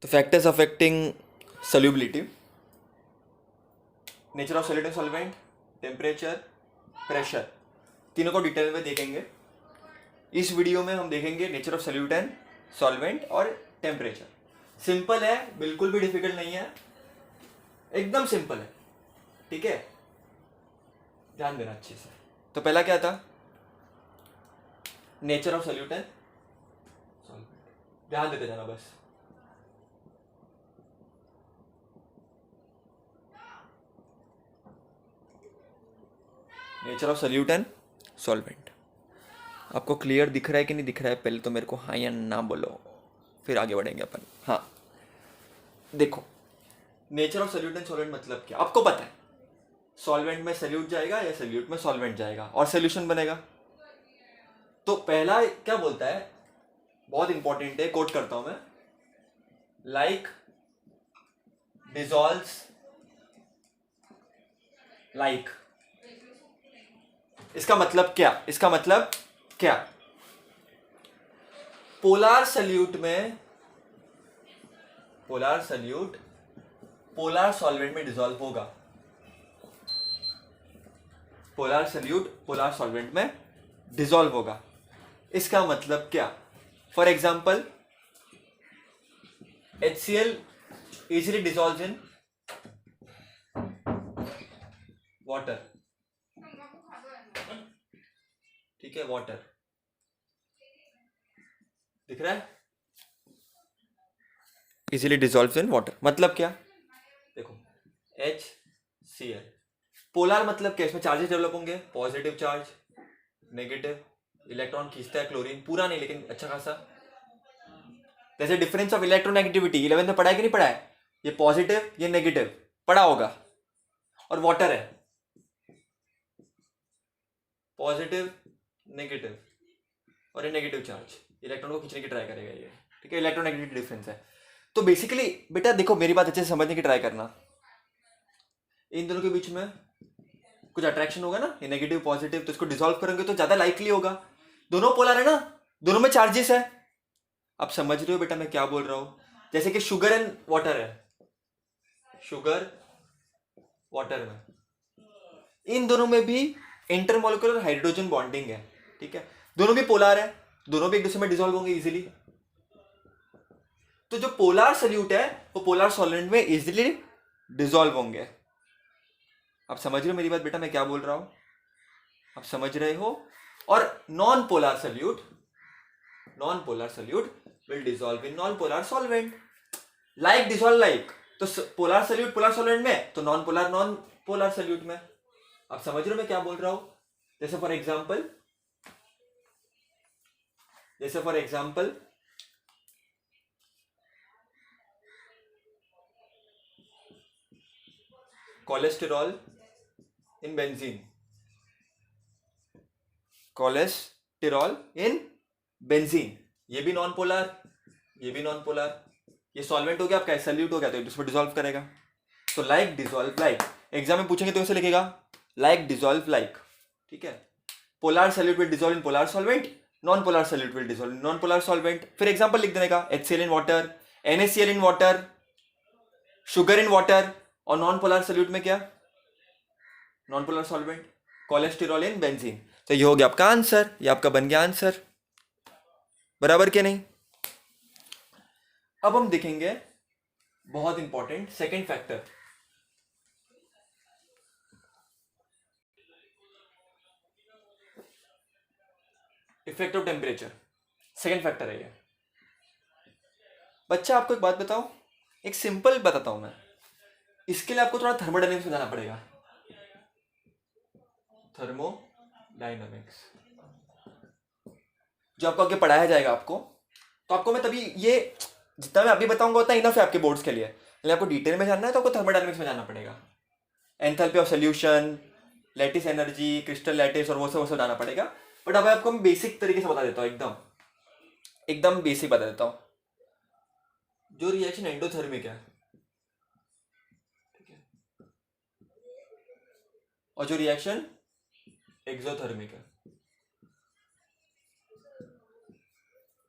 तो factors affecting solubility, nature of solute and solvent, temperature, pressure, तीनों को detail में देखेंगे। इस वीडियो में हम देखेंगे nature of solute and solvent और टेम्परेचर। सिंपल है, बिल्कुल भी डिफिकल्ट नहीं है, एकदम सिंपल है, ठीक है। ध्यान देना अच्छे से। तो पहला क्या था, nature of solute and solvent. ध्यान देते जाना बस। Nature of solute and solvent आपको क्लियर दिख रहा है कि नहीं दिख रहा है? पहले तो मेरे को हाँ या ना बोलो, फिर आगे बढ़ेंगे अपन। हाँ देखो, nature of solute and solvent मतलब क्या आपको पता है? सॉल्वेंट में सॉल्यूट जाएगा या सॉल्यूट में सॉल्वेंट जाएगा और सॉल्यूशन बनेगा। तो पहला क्या बोलता है, बहुत इंपॉर्टेंट है, कोट करता हूं मैं, लाइक डिसॉल्व्स लाइक। इसका मतलब क्या? इसका मतलब क्या? पोलार सॉल्यूट में पोलार सॉल्यूट पोलार सॉल्वेंट में डिसॉल्व होगा। पोलार सॉल्यूट पोलार सॉल्वेंट में डिसॉल्व होगा। इसका मतलब क्या? For example, HCl easily dissolves in water, ठीक है, वाटर दिख रहा है, इजीली डिसॉल्व्स इन वाटर। मतलब क्या? देखो, HCl पोलार मतलब क्या? इसमें चार्जेस डेवलप होंगे, पॉजिटिव चार्ज, नेगेटिव, इलेक्ट्रॉन खींचता है क्लोरीन, पूरा नहीं लेकिन अच्छा खासा। जैसे डिफरेंस ऑफ इलेक्ट्रोनेगेटिविटी 11th में पढ़ा है कि नहीं पढ़ा है? ये पॉजिटिव ये नेगेटिव पढ़ा होगा। और वाटर है पॉजिटिव नेगेटिव, और ये नेगेटिव चार्ज, इलेक्ट्रॉन को खींचने की ट्राई करेगा ये, ठीक है। इलेक्ट्रोनेगेटिव डिफरेंस है। तो बेसिकली बेटा देखो, मेरी बात अच्छे से समझने की ट्राई करना। इन दोनों के बीच में कुछ अट्रैक्शन होगा ना, ये नेगेटिव पॉजिटिव, तो इसको डिसॉल्व करेंगे तो ज्यादा लाइकली होगा। दोनों पोलर है ना, दोनों में चार्जेस है। आप समझ रहे हो बेटा मैं क्या बोल रहा हूं? जैसे कि शुगर एंड वाटर है, शुगर वाटर में, इन दोनों में भी इंटरमोलिकुलर हाइड्रोजन बॉन्डिंग है, ठीक है। दोनों भी पोलार है, दोनों भी एक दूसरे में डिसॉल्व होंगे इजीली। तो जो पोलार सॉल्यूट है वो पोलार सॉल्वेंट में इजीली डिसॉल्व होंगे। आप समझ रहे हो मेरी बात बेटा मैं क्या बोल रहा हूं? आप समझ रहे हो? और non polar solute will dissolve in non polar solvent. Like dissolve like, तो पोलार सॉल्यूट पोलार सॉल्वेंट में, तो नॉन पोलार सॉल्यूट में। आप समझ रहे हो मैं क्या बोल रहा हूं? जैसे for example cholesterol in benzene, cholesterol in benzene, ये भी नॉन पोलर, ये भी नॉन पोलर। ये सॉल्वेंट हो गया आपका, सॉल्यूट हो गया, तो इसमें डिसॉल्व करेगा। तो लाइक डिसॉल्व लाइक, एग्जाम में पूछेंगे तो ऐसे लिखेगा, लाइक डिसॉल्व लाइक, ठीक है। Polar solute will dissolve in polar solvent, non polar solute will dissolve in non polar solvent. फिर एग्जांपल लिख देने का, HCl in water, NaCl in water, sugar in water, और नॉन पोलर सॉल्यूट में क्या? Non polar solvent, cholesterol in benzene. तो ये हो गया आपका आंसर, ये आपका बन गया आंसर, बराबर क्या नहीं? अब हम देखेंगे बहुत important second factor, effect of temperature. Second factor है ये। बच्चा आपको एक बात बताओ, एक सिंपल बताता हूं मैं, इसके लिए आपको थोड़ा थर्मोडायनेमिक्स में जाना पड़ेगा। थर्मोडायनेमिक्स जो आपको आगे पढ़ाया जाएगा आपको, तो आपको मैं तभी ये जितना मैं अभी बताऊंगा उतना इनफ है आपके बोर्ड्स के लिए। लेकिन आपको डिटेल में जानना है तो आपको थर्मोडायनेमिक्स में जाना पड़ेगा। Enthalpy of solution, lattice energy, crystal lattice, और वो सब जाना पड़ेगा। बट अब आपको मैं बेसिक तरीके से बता देता हूँ, एकदम एकदम बेसिक बता देता हूँ। जो रिएक्शन एंडोथर्मिक है, ठीक है, और जो रिएक्शन एक्सोथर्मिक है।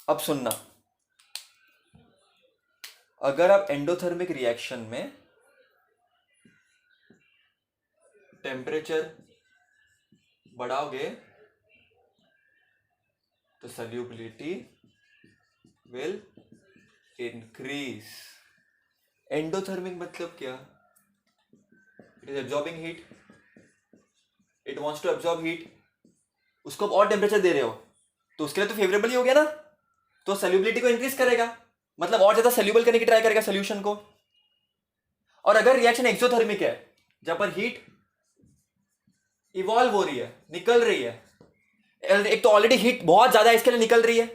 अब सुनना, अगर आप एंडोथर्मिक रिएक्शन में टेम्परेचर बढ़ाओगे तो सल्यूबिलिटी विल इंक्रीज. एंडोथर्मिक मतलब क्या? It is absorbing heat, it wants to absorb heat. उसको आप और टेम्परेचर दे रहे हो तो उसके लिए तो फेवरेबल ही हो गया ना, तो सल्यूबिलिटी को इंक्रीज करेगा, मतलब और ज्यादा सल्यूबल करने की ट्राई करेगा सोल्यूशन को. और अगर रिएक्शन एक्सोथर्मिक है जहां पर हीट इवॉल्व हो रही है, निकल रही है, एक तो ऑलरेडी हीट बहुत ज्यादा इसके लिए निकल रही है,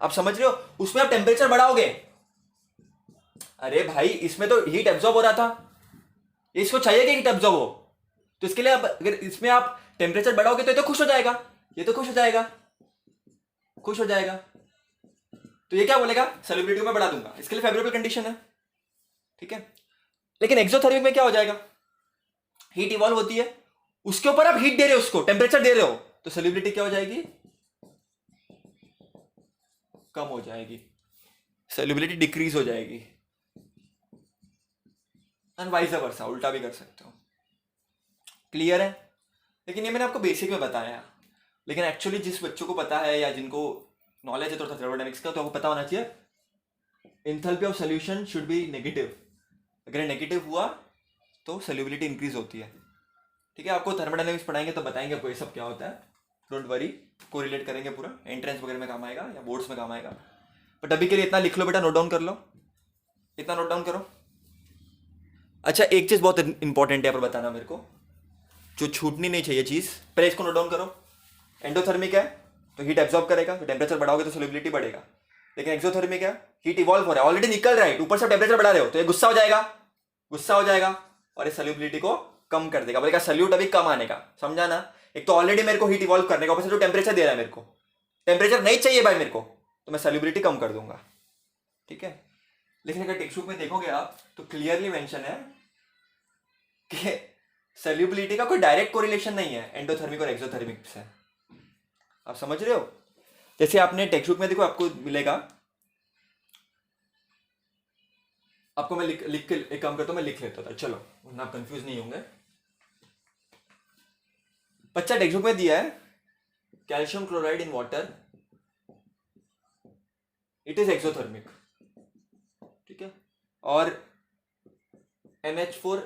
आप समझ रहे हो, उसमें आप टेम्परेचर बढ़ाओगे. अरे भाई इसमें तो हीट एब्जॉर्ब हो रहा था, इसको चाहिए कि हीट एब्जॉर्ब हो, तो इसके लिए अब अगर इसमें आप टेम्परेचर बढ़ाओगे तो ये तो खुश हो जाएगा, ये तो खुश हो जाएगा, खुश हो जाएगा. तो ये क्या बोलेगा? सॉल्युबिलिटी को मैं बढ़ा दूंगा, इसके लिए फेवरेबल कंडीशन है. ठीक है. लेकिन एक्सोथर्मिक में क्या हो जाएगा? हीट इवॉल्व होती है, उसके ऊपर आप हीट दे रहे हो, उसको टेम्परेचर दे रहे हो, तो सॉल्युबिलिटी क्या हो जाएगी? कम हो जाएगी, सॉल्युबिलिटी डिक्रीज हो जाएगी. एंड वाइस वर्सा, उल्टा भी कर सकते हो. क्लियर है? लेकिन ये मैंने आपको बेसिक में बताया, लेकिन एक्चुअली जिस बच्चों को पता है या जिनको नॉलेज है थोड़ा थर्मोडायनेमिक्स का, तो आपको पता होना चाहिए enthalpy of solution should be negative. अगर नेगेटिव हुआ तो सॉल्युबिलिटी इंक्रीज होती है. ठीक है. आपको थर्मोडायनेमिक्स पढ़ाएंगे तो बताएंगे आपको ये सब क्या होता है, डोंट वरी, कोरिलेट करेंगे पूरा, एंट्रेंस वगैरह में काम आएगा या बोर्ड्स में काम आएगा. बट अभी के लिए इतना लिख लो बेटा, नोट डाउन कर लो, इतना नोट डाउन करो. अच्छा एक चीज़ बहुत इंपॉर्टेंट है पर बताना मेरे को, जो छूटनी नहीं चाहिए चीज़, पहले इसको नोट डाउन करो. एंडोथर्मिक है तो हीट एब्जॉर्ब करेगा, तो टेम्परेचर बढ़ाओगे तो सॉल्युबिलिटी बढ़ेगा. लेकिन एक्सोथर्मिक है, हीट इवॉल्व हो रहा है, ऑलरेडी निकल रहा है, ऊपर से टेम्परेचर बढ़ा रहे हो, तो ये गुस्सा हो जाएगा, गुस्सा हो जाएगा और इस सॉल्युबिलिटी को कम कर देगा, बोलेगा सल्यूट अभी कम आने का. समझा ना? एक तो ऑलरेडी मेरे को हीट इवॉल्व करने का, ऊपर से जो टेम्परेचर दे रहा है, मेरे को टेम्परेचर नहीं चाहिए भाई मेरे को, तो मैं सॉल्युबिलिटी कम कर दूंगा. ठीक है. लेकिन अगर टेक्स्ट बुक में देखोगे आप तो क्लियरली मेंशन है कि सॉल्युबिलिटी का कोई डायरेक्ट कोरिलेशन नहीं है एंडोथर्मिक और एक्सोथर्मिक से. आप समझ रहे हो? जैसे आपने टेक्स्ट बुक में देखो, आपको मिलेगा, आपको मैं लिख के एक काम करता हूं, मैं लिख लेता था, चलो वरना आप कंफ्यूज नहीं होंगे. बच्चा टेक्स्ट बुक में दिया है calcium chloride in water, it is exothermic. ठीक है. और NH4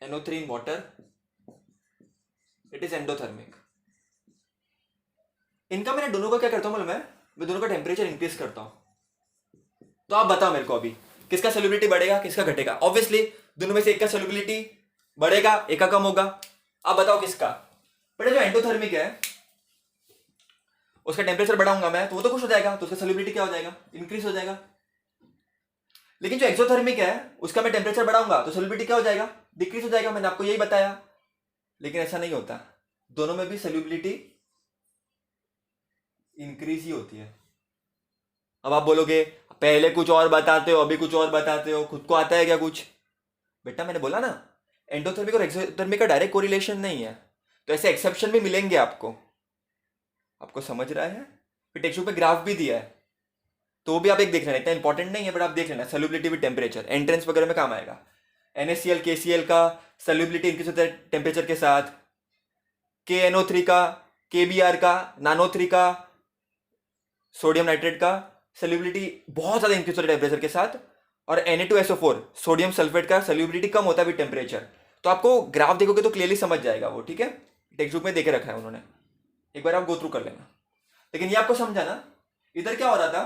NO3 in water, it is endothermic. इनका मैंने दोनों का क्या करता हूं मालूम है? मैं दोनों का टेम्परेचर इंक्रीज करता हूं. तो आप बताओ मेरे को अभी किसका सॉल्युबिलिटी बढ़ेगा, किसका घटेगा? ऑब्वियसली दोनों में से एक का सॉल्युबिलिटी बढ़ेगा, एक का कम होगा. आप बताओ किसका? बट जो एंडोथर्मिक है उसका टेम्परेचर बढ़ाऊंगा मैं तो वो तो खुश हो जाएगा, तो उसका सॉल्युबिलिटी क्या हो जाएगा? इंक्रीज हो जाएगा. लेकिन जो एक्सोथर्मिक है उसका मैं टेम्परेचर बढ़ाऊंगा तो सॉल्युबिलिटी क्या हो जाएगा? डिक्रीज हो जाएगा. मैंने आपको यही बताया. लेकिन ऐसा नहीं होता, दोनों में भी सॉल्युबिलिटी इंक्रीज ही होती है. अब आप बोलोगे पहले कुछ और बताते हो, अभी कुछ और बताते हो, खुद को आता है क्या कुछ? बेटा मैंने बोला ना, एंडोथर्मिक और एक्सोथर्मिक का डायरेक्ट कोरिलेशन नहीं है, तो ऐसे एक्सेप्शन भी मिलेंगे आपको. आपको समझ रहा है? फिर टेक्स्ट बुक पे ग्राफ भी दिया है, तो वो भी आप एक देख लेना, इतना इंपॉर्टेंट नहीं है बट आप देख लेना. सॉल्युबिलिटी विद टेम्परेचर एंट्रेंस वगैरह में काम आएगा. NaCl KCl का सॉल्युबिलिटी इंक्रीज होता है टेम्परेचर के साथ, KNO3 का, KBr का, NaNO3 का, सोडियम नाइट्रेट का सॉल्युबिलिटी बहुत ज्यादा इंक्रीज होता है टेम्परेचर के साथ. और Na2SO4 सोडियम सल्फेट का सॉल्युबिलिटी कम होता है विद टेम्परेचर. तो आपको ग्राफ देखोगे तो क्लियरली समझ जाएगा वो. ठीक है. टेक्स्ट बुक में देखे रखा है उन्होंने, एक बार आप गो थ्रू कर लेना. लेकिन ये आपको समझा ना, इधर क्या हो रहा था?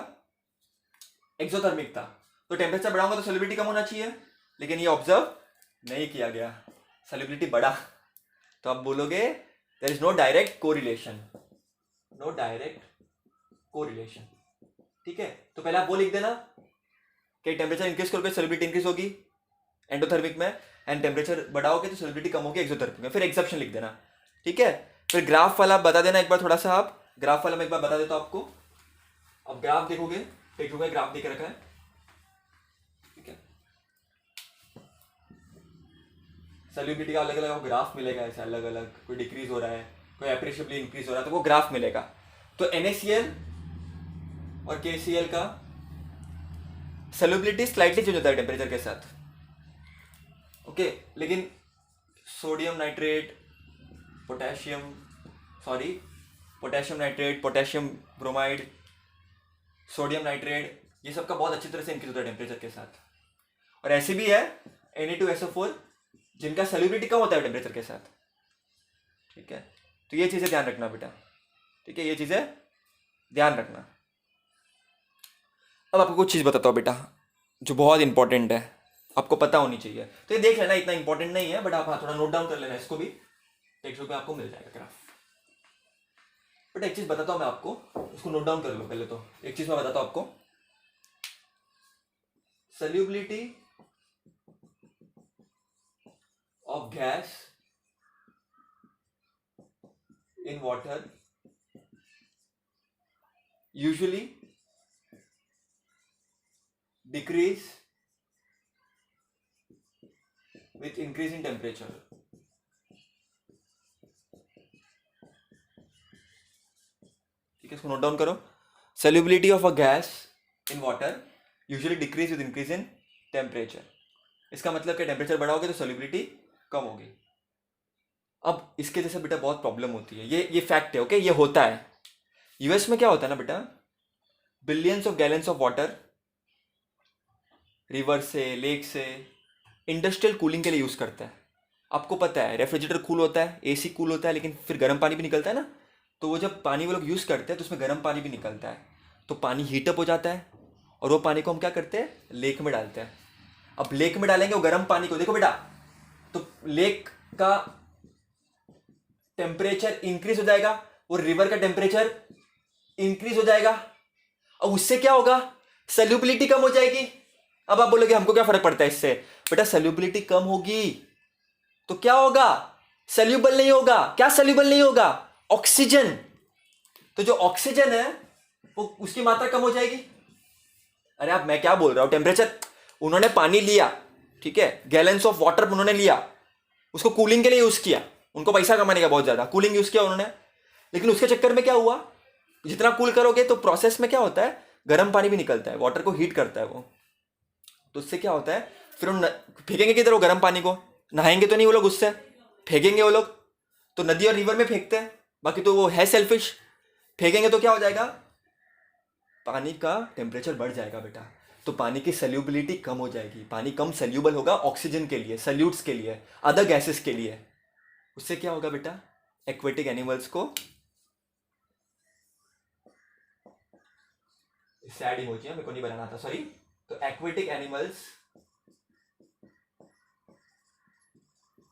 एक्सोथर्मिक था, तो टेम्परेचर बढ़ाऊंगा तो सॉल्युबिलिटी कम होना चाहिए, लेकिन ये ऑब्जर्व नहीं किया गया, सॉल्युबिलिटी बढ़ा. तो आप बोलोगे there is no direct correlation, no direct correlation. ठीक है. तो पहले आप वो लिख देना कि टेम्परेचर इंक्रीज करोगे सॉल्युबिलिटी इंक्रीज होगी एंडोथर्मिक में, एंड टेम्परेचर बढ़ाओगे तो सॉल्युबिलिटी कम होगी एक्सोथर्मिक में. फिर एक्सेप्शन लिख देना. ठीक है. फिर ग्राफ वाला बता देना एक बार, थोड़ा सा आप ग्राफ वाला मैं एक बार बता देता हूं आपको. अब ग्राफ देखोगे, टेक्स्ट बुक में ग्राफ देख रखा है. ठीक है. सॉल्युबिलिटी का अलग अलग ग्राफ मिलेगा, ऐसे अलग अलग, कोई डिक्रीज हो रहा है, कोई एप्रिशिएबली इंक्रीज हो रहा है, तो वो ग्राफ मिलेगा. तो NaCl और KCl का सॉल्युबिलिटी स्लाइटली चेंज होता है टेम्परेचर के साथ, ओके लेकिन sodium nitrate, potassium nitrate, potassium bromide, sodium nitrate, ये सब का बहुत अच्छी तरह से इंक्रीज होता है टेम्परेचर के साथ। और ऐसे भी है Na2SO4 जिनका सॉल्युबिलिटी कम होता है टेम्परेचर के साथ, ठीक है। तो ये चीज़ें ध्यान रखना बेटा, ठीक है, ये चीज़ें ध्यान रखना। अब आपको कुछ चीज़ बताता हूँ बेटा जो बहुत इंपॉर्टेंट है, आपको पता होनी चाहिए। तो ये देख लेना, इतना इंपॉर्टेंट नहीं है, बट आप हाँ थोड़ा नोट डाउन कर लेना इसको भी, टेक्स्ट बुक में आपको मिल जाएगा ग्राफ। बट एक चीज़ बताता हूँ मैं आपको, उसको नोट डाउन कर लो पहले। तो एक चीज़ मैं बताता हूँ आपको, solubility of gas in water usually decrease with increase in temperature, ठीक है, इसको नोट डाउन करो। solubility of a gas in water usually decrease with increase in temperature। इसका मतलब कि टेम्परेचर बढ़ाओगे तो solubility कम होगी। अब इसके जैसे बेटा बहुत प्रॉब्लम होती है, ये फैक्ट है, ओके, ये होता है। यूएस में क्या होता है ना बेटा, billions of gallons of water river से, लेक से इंडस्ट्रियल कूलिंग के लिए यूज़ करता है। आपको पता है रेफ्रिजरेटर कूल होता है, एसी कूल होता है, लेकिन फिर गर्म पानी भी निकलता है ना। तो वो जब पानी वो लोग यूज़ करते हैं तो उसमें गर्म पानी भी निकलता है, तो पानी हीटअप हो जाता है और वो पानी को हम क्या करते हैं, लेक में डालते हैं। अब लेक में डालेंगे वो गर्म पानी को, देखो बेटा, तो लेक का टेम्परेचर इंक्रीज हो जाएगा, वो रिवर का टेम्परेचर इंक्रीज हो जाएगा। अब उससे क्या होगा, सॉल्युबिलिटी कम हो जाएगी। अब आप बोलोगे हमको क्या फर्क पड़ता है इससे, बेटा सॉल्युबिलिटी कम होगी तो क्या होगा, सॉल्युबल नहीं होगा। क्या सॉल्युबल नहीं होगा, ऑक्सीजन। तो जो ऑक्सीजन है वो उसकी मात्रा कम हो जाएगी। अरे आप, मैं क्या बोल रहा हूं, टेम्परेचर, उन्होंने पानी लिया, ठीक है, गैलन्स ऑफ वाटर उन्होंने लिया, उसको कूलिंग के लिए यूज किया, उनको पैसा कमाने का बहुत ज्यादा कूलिंग यूज किया उन्होंने, लेकिन उसके चक्कर में क्या हुआ, जितना कूल करोगे तो प्रोसेस में क्या होता है, गर्म पानी भी निकलता है, वाटर को हीट करता है वो। तो उससे क्या होता है, फिर उन फेंकेंगे किधर वो गर्म पानी को, नहाएंगे तो नहीं वो लोग, उससे फेंकेंगे वो लोग, तो नदी और रिवर में फेंकते हैं, बाकी तो वो है सेल्फिश। फेंकेंगे तो क्या हो जाएगा, पानी का टेम्परेचर बढ़ जाएगा बेटा, तो पानी की सल्यूबिलिटी कम हो जाएगी, पानी कम सल्यूबल होगा ऑक्सीजन के लिए, सल्यूट्स के लिए, अदर गैसेस के लिए। उससे क्या होगा बेटा, एक्वेटिक एनिमल्स को, सैड इमोजी है, मेरे को नहीं बनाना था, सॉरी। तो एक्वेटिक एनिमल्स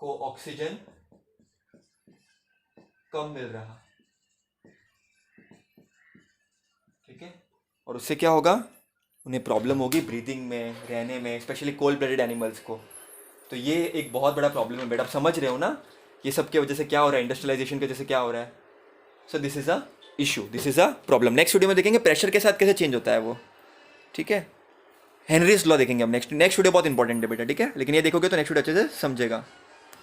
को ऑक्सीजन कम मिल रहा, ठीक है, और उससे क्या होगा, उन्हें प्रॉब्लम होगी ब्रीदिंग में, रहने में, स्पेशली कोल्ड ब्लडेड एनिमल्स को। तो ये एक बहुत बड़ा प्रॉब्लम है बेटा, आप समझ रहे हो ना, ये सब की वजह से क्या हो रहा है, इंडस्ट्रियलाइजेशन की वजह से क्या हो रहा है। So this is a issue, this is a problem. Next video में देखेंगे प्रेशर के साथ कैसे चेंज होता है वो, ठीक है, हेनरीज लॉ देखेंगे हम नेक्स्ट वीडियो बहुत इंपॉर्टेंट है बेटा, ठीक है, लेकिन ये देखोगे तो नेक्स्ट वीडियो अच्छे से समझेगा।